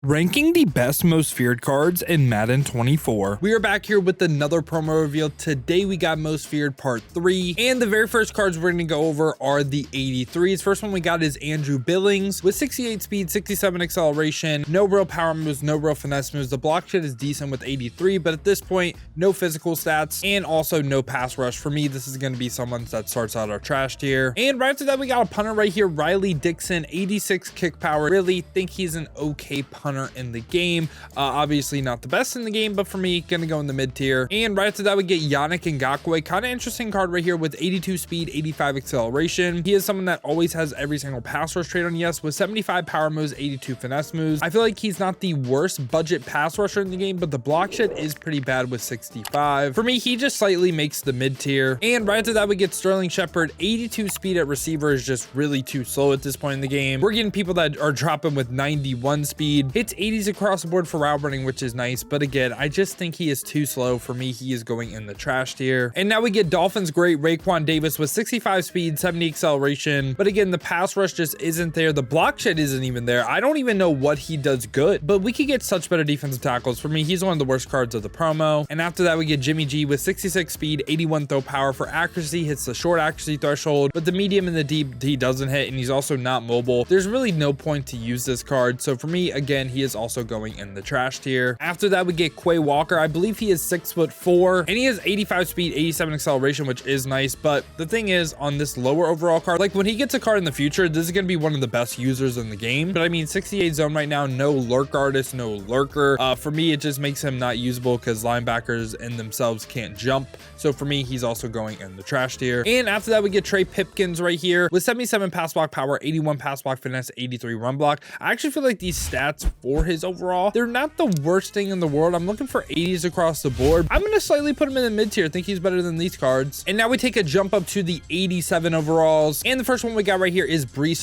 Ranking the best most feared cards in Madden 24. We are back here with another promo reveal. Today we got most feared part 3, and the very first cards we're going to go over are the 83s. First one we got is Andrew Billings with 68 speed, 67 acceleration, no real power moves, no real finesse moves. The block shit is decent with 83, but at this point, no physical stats and also no pass rush. For me, this is going to be someone that starts out our trash tier. And right after that, we got a punter right here, Dixon, 86 kick power. Really think he's an okay punter in the game. Obviously not the best in the game, but for me, gonna go in the mid tier. And right after that, we get Yannick and ngakoue. Kind of interesting card right here with 82 speed, 85 acceleration. He is someone that always has every single pass rush trait on yes, with 75 power moves, 82 finesse moves. I feel like he's not the worst budget pass rusher in the game, but the block shit is pretty bad with 65. For me, he just slightly makes the mid tier. And right after that, we get Shepard. 82 speed at receiver is just really too slow at this point in the game. We're getting people that are dropping with 91 speed. It's 80s across the board for route running, which is nice, but again, I just think he is too slow. For me, he is going in the trash tier. And now we get Dolphins great Raekwon with 65 speed, 70 acceleration, but again, the pass rush just isn't there. The block shit isn't even there. I don't even know what he does good, but we could get such better defensive tackles. For me, he's one of the worst cards of the promo. And after that, we get Jimmy G with 66 speed, 81 throw power. For accuracy, hits the short accuracy threshold, but the medium and the deep he doesn't hit, and he's also not mobile. There's really no point to use this card. So for me, again, he is also going in the trash tier. After that, we get Quay Walker. I believe he is 6'4", and he has 85 speed, 87 acceleration, which is nice. But the thing is, on this lower overall card, like when he gets a card in the future, this is going to be one of the best users in the game. But I mean, 68 zone right now, no lurk artist, no lurker. For me, it just makes him not usable because linebackers in themselves can't jump. So for me, he's also going in the trash tier. And after that, we get Trey Pipkins right here with 77 pass block power, 81 pass block finesse, 83 run block. I actually feel like these stats for his overall, they're not the worst thing in the world. I'm looking for 80s across the board. I'm going to slightly put him in the mid tier. I think he's better than these cards. And now we take a jump up to the 87 overalls. And the first one we got right here is Breece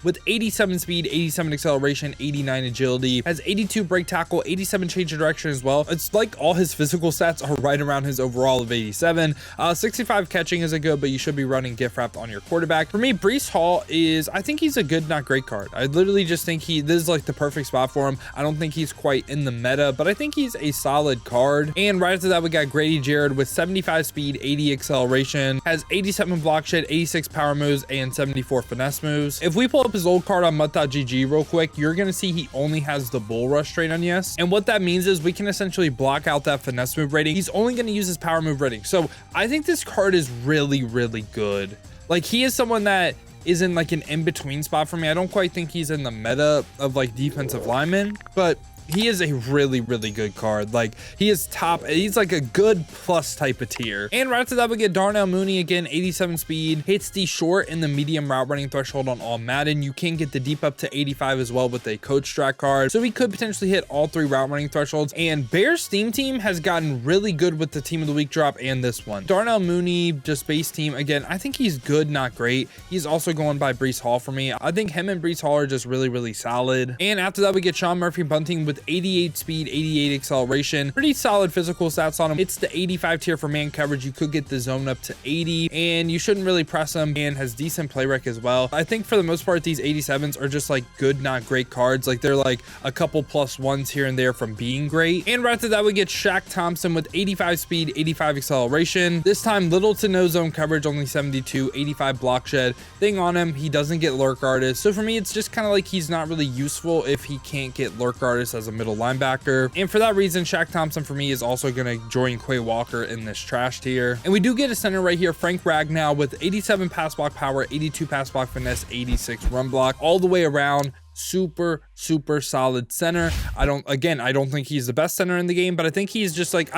with 87 speed, 87 acceleration, 89 agility, has 82 break tackle, 87 change of direction as well. It's like all his physical stats are right around his overall of 87. 65 catching isn't good, but you should be running gift wrap on your quarterback. For me, Breece is, I think he's a good, not great card. I literally just think this is like the perfect spot for him. I don't think he's quite in the meta, but I think he's a solid card. And right after that, we got Grady Jarrett with 75 speed, 80 acceleration, has 87 block shed, 86 power moves, and 74 finesse moves. If we pull up his old card on mut.gg real quick, you're going to see he only has the bull rush trait on yes. And what that means is we can essentially block out that finesse move rating. He's only going to use his power move rating. So I think this card is really, really good. Like, he is someone that is in like an in-between spot for me. I don't quite think he's in the meta of like defensive linemen, but he is a really, really good card. Like, he is top. He's like a good plus type of tier. And right after that, we get Darnell Mooney again, 87 speed, hits the short and the medium route running threshold on all Madden. You can get the deep up to 85 as well with a coach strat card. So he could potentially hit all 3 route running thresholds. And Bears Steam Team has gotten really good with the team of the week drop and this one. Darnell Mooney, just base team. Again, I think he's good, not great. He's also going by Breece for me. I think him and Breece are just really, really solid. And after that, we get Sean Murphy bunting with 88 speed, 88 acceleration, pretty solid physical stats on him. It's the 85 tier for man coverage. You could get the zone up to 80, and you shouldn't really press him, and has decent play rec as well. I think for the most part, these 87s are just like good, not great cards. Like, they're like a couple plus ones here and there from being great. And right after that, we get Shaq Thompson with 85 speed, 85 acceleration. This time, little to no zone coverage, only 72, 85 block shed. Thing on him, he doesn't get lurk artist. So for me, it's just kind of like he's not really useful if he can't get lurk artist as a middle linebacker. And for that reason, Shaq Thompson for me is also going to join Quay Walker in this trash tier. And we do get a center right here, Frank Ragnow, with 87 pass block power, 82 pass block finesse, 86 run block, all the way around. Super solid center. I don't think he's the best center in the game, but I think he's just like,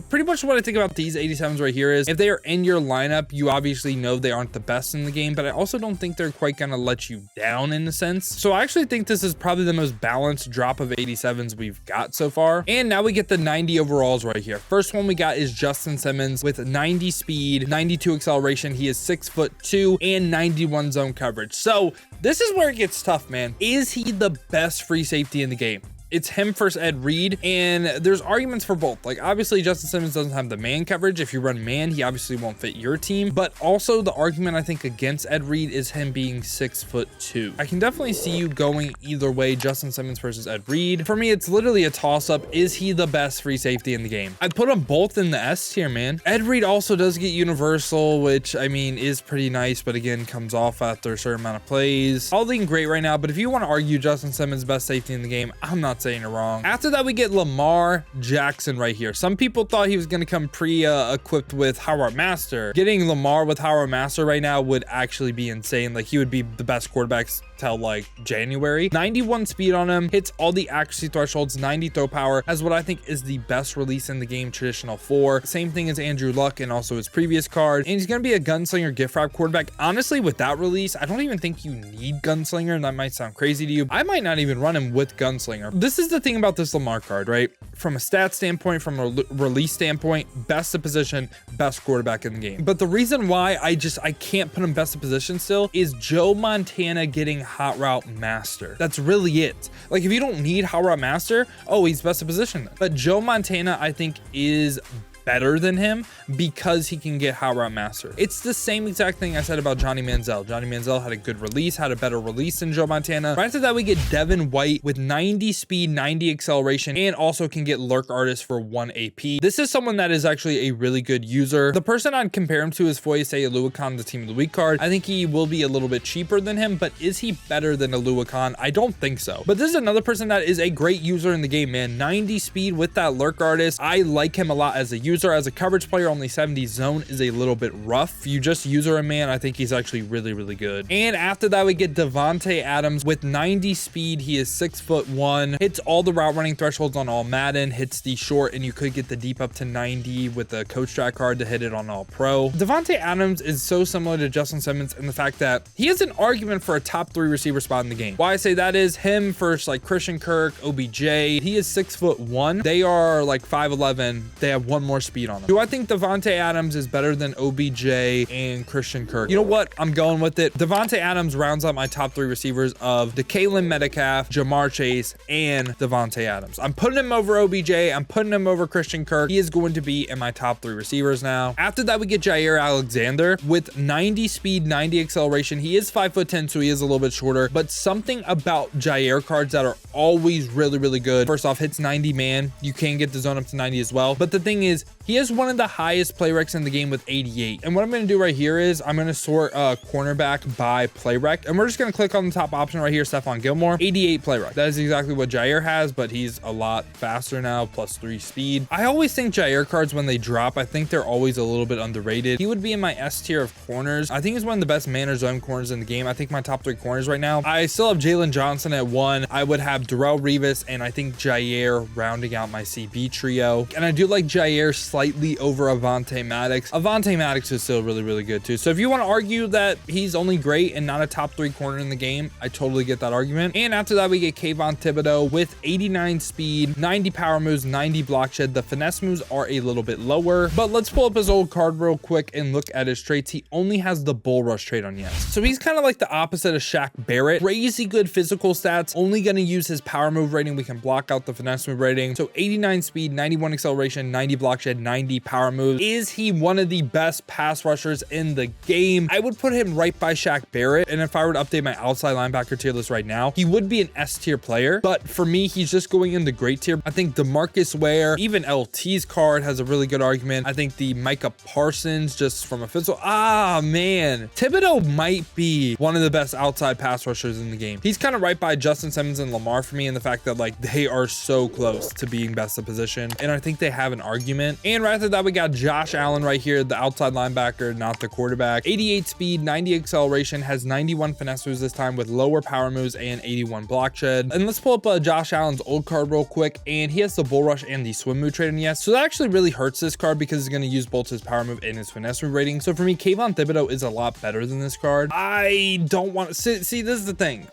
pretty much what I think about these 87s right here is if they are in your lineup, you obviously know they aren't the best in the game, but I also don't think they're quite gonna let you down in a sense. So I actually think this is probably the most balanced drop of 87s we've got so far. And now we get the 90 overalls right here. First one we got is Justin Simmons with 90 speed, 92 acceleration. He is 6'2" and 91 zone coverage. So this is where it gets tough, man. Is he the best free safety in the game? it's him versus Ed Reed, and there's arguments for both. Like, obviously Justin Simmons doesn't have the man coverage. If you run man, he obviously won't fit your team, but also the argument I think against Ed Reed is him being 6'2". I can definitely see you going either way, Justin Simmons versus Ed Reed. For me, it's literally a toss-up. Is he the best free safety in the game? I'd put them both in the S tier, man. Ed Reed also does get universal, which I mean is pretty nice, but again comes off after a certain amount of plays. All looking great right now, but if you want to argue Justin Simmons best safety in the game, I'm not saying you're wrong. After that, we get Lamar Jackson right here. Some people thought he was going to come equipped with Howard Master. Getting Lamar with Howard Master right now would actually be insane. Like, he would be the best quarterback till like January. 91 speed on him, hits all the accuracy thresholds, 90 throw power, has what I think is the best release in the game, traditional 4. Same thing as Andrew Luck and also his previous card. And he's going to be a gunslinger gift wrap quarterback. Honestly, with that release, I don't even think you need gunslinger, and that might sound crazy to you. I might not even run him with gunslinger. This is the thing about this Lamar card, right? From a stat standpoint, from a release standpoint, best of position, best quarterback in the game. But the reason why I can't put him best of position still is Joe Montana getting hot route master. That's really it. Like, if you don't need hot route master, oh, he's best of position. But Joe Montana, I think, is better than him because he can get hot route master. It's the same exact thing I said about Johnny Manziel. Johnny Manziel had a good release, had a better release than Joe Montana. Right after that, we get Devin White with 90 speed, 90 acceleration, and also can get lurk artist for 1 AP. This is someone that is actually a really good user. The person I'd compare him to is Foyesay Oluwakan, the team of the week card. I think he will be a little bit cheaper than him, but is he better than Oluwakan? I don't think so. But this is another person that is a great user in the game, man. 90 speed with that lurk artist. I like him a lot as a user. As a coverage player, only 70 zone is a little bit rough. If you just user him, man, I think he's actually really, really good. And after that, we get Davante Adams with 90 speed. He is 6'1", hits all the route running thresholds on all Madden, hits the short, and you could get the deep up to 90 with the coach track card to hit it on all pro. Davante Adams is so similar to Justin Simmons in the fact that he has an argument for a top 3 receiver spot in the game. Why I say that is him versus like Christian Kirk, OBJ. He is 6'1". They are like 5'11". They have one more speed on them. Do I think Davante Adams is better than OBJ and Christian Kirk? You know what? I'm going with it. Davante Adams rounds out my top 3 receivers of DeKalin Metcalf, Jamar Chase, and Davante Adams. I'm putting him over OBJ. I'm putting him over Christian Kirk. He is going to be in my top 3 receivers now. After that, we get Jaire Alexander with 90 speed, 90 acceleration. He is 5'10", so he is a little bit shorter, but something about Jaire cards that are always really, really good. First off, hits 90 man. You can get the zone up to 90 as well. But the thing is, he has one of the highest play recs in the game with 88. And what I'm going to do right here is I'm going to sort cornerback by play rec. And we're just going to click on the top option right here, Stephon Gilmore, 88 play rec. That is exactly what Jaire has, but he's a lot faster now, +3 speed. I always think Jaire cards, when they drop, I think they're always a little bit underrated. He would be in my S tier of corners. I think he's one of the best man or zone corners in the game. I think my top 3 corners right now, I still have Jalen Johnson at 1. I would have Darrell Revis, and I think Jaire rounding out my CB trio. And I do like Jaire slightly over Avonte Maddox. Avonte Maddox is still really, really good too. So if you want to argue that he's only great and not a top 3 corner in the game, I totally get that argument. And after that, we get Kayvon Thibodeaux with 89 speed, 90 power moves, 90 block shed. The finesse moves are a little bit lower, but let's pull up his old card real quick and look at his traits. He only has the bull rush trait on yes. So he's kind of like the opposite of Shaq Barrett. Crazy good physical stats, only going to use his power move rating. We can block out the finesse move rating. So 89 speed, 91 acceleration, 90 block shed, 90 power moves. Is he one of the best pass rushers in the game? I would put him right by Shaq Barrett. And if I were to update my outside linebacker tier list right now, he would be an S tier player. But for me, he's just going in the great tier. I think DeMarcus Ware, even LT's card has a really good argument. I think the Micah Parsons, just from a physical, man, Thibodeaux might be one of the best outside pass rushers in the game. He's kind of right by Justin Simmons and Lamar for me in the fact that like they are so close to being best of position. And I think they have an argument. And right after that, we got Josh Allen right here, the outside linebacker, not the quarterback. 88 speed, 90 acceleration, has 91 finesse moves this time with lower power moves and 81 block shed. And let's pull up Josh Allen's old card real quick. And he has the bull rush and the swim move trait in yes. So that actually really hurts this card because he's going to use both his power move and his finesse move rating. So for me, Kayvon Thibodeaux is a lot better than this card. I don't want to see, this is the thing.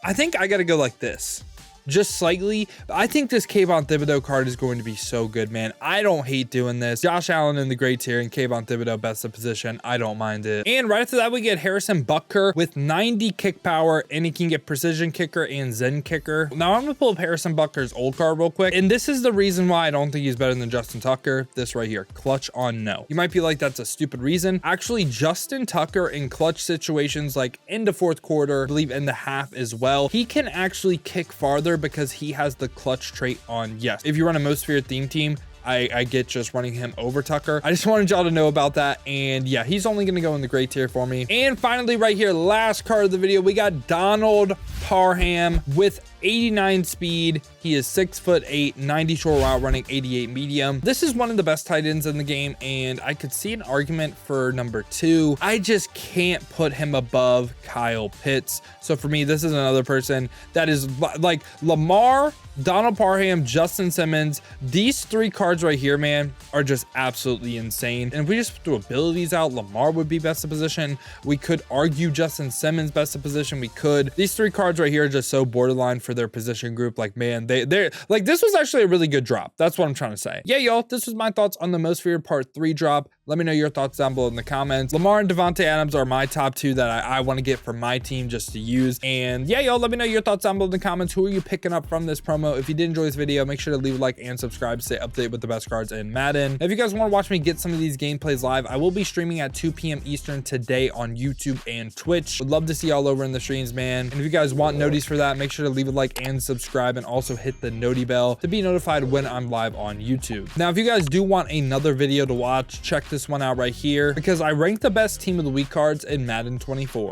I think I got to go like this. just slightly. I think this kayvon thibodeaux card is going to be so good, man. I don't hate doing this. Josh Allen in the great tier and kayvon thibodeaux best of position. I don't mind it. And right after that, we get Harrison Butker with 90 kick power, and he can get precision kicker and zen kicker. Now I'm gonna pull up Harrison Butker's old card real quick, and this is the reason why I don't think he's better than Justin Tucker. This right here, clutch on no. You might be like, that's a stupid reason. Actually, Justin Tucker in clutch situations like in the fourth quarter, I believe in the half as well, he can actually kick farther because he has the clutch trait on yes. If you run a most feared theme team, I get just running him over Tucker. I just wanted y'all to know about that. And yeah, he's only going to go in the great tier for me. And finally, right here, last card of the video, we got Donald Parham with 89 speed. He is 6'8", 90 short route running, 88 medium. This is one of the best tight ends in the game, and I could see an argument for number 2. I just can't put him above Kyle Pitts. So for me, this is another person that is like Lamar, Donald Parham, Justin Simmons. These 3 cards right here, man, are just absolutely insane. And if we just threw abilities out, Lamar would be best of position. We could argue Justin Simmons best of position. We could. These 3 cards right here are just so borderline for their position group. Like, man, they're like, this was actually a really good drop. That's what I'm trying to say. Yeah, y'all, this was my thoughts on the most feared part 3 drop. Let me know your thoughts down below in the comments. Lamar and Davante Adams are my top 2 that I want to get for my team just to use. And yeah, y'all, let me know your thoughts down below in the comments. Who are you picking up from this promo? If you did enjoy this video, make sure to leave a like and subscribe to stay updated with the best cards in Madden. If you guys want to watch me get some of these gameplays live, I will be streaming at 2 p.m. Eastern today on YouTube and Twitch. Would love to see y'all over in the streams, man. And if you guys want noties for that, make sure to leave a like and subscribe, and also hit the noti bell to be notified when I'm live on YouTube. Now, if you guys do want another video to watch, check this one out right here, because I ranked the best team of the week cards in Madden 24.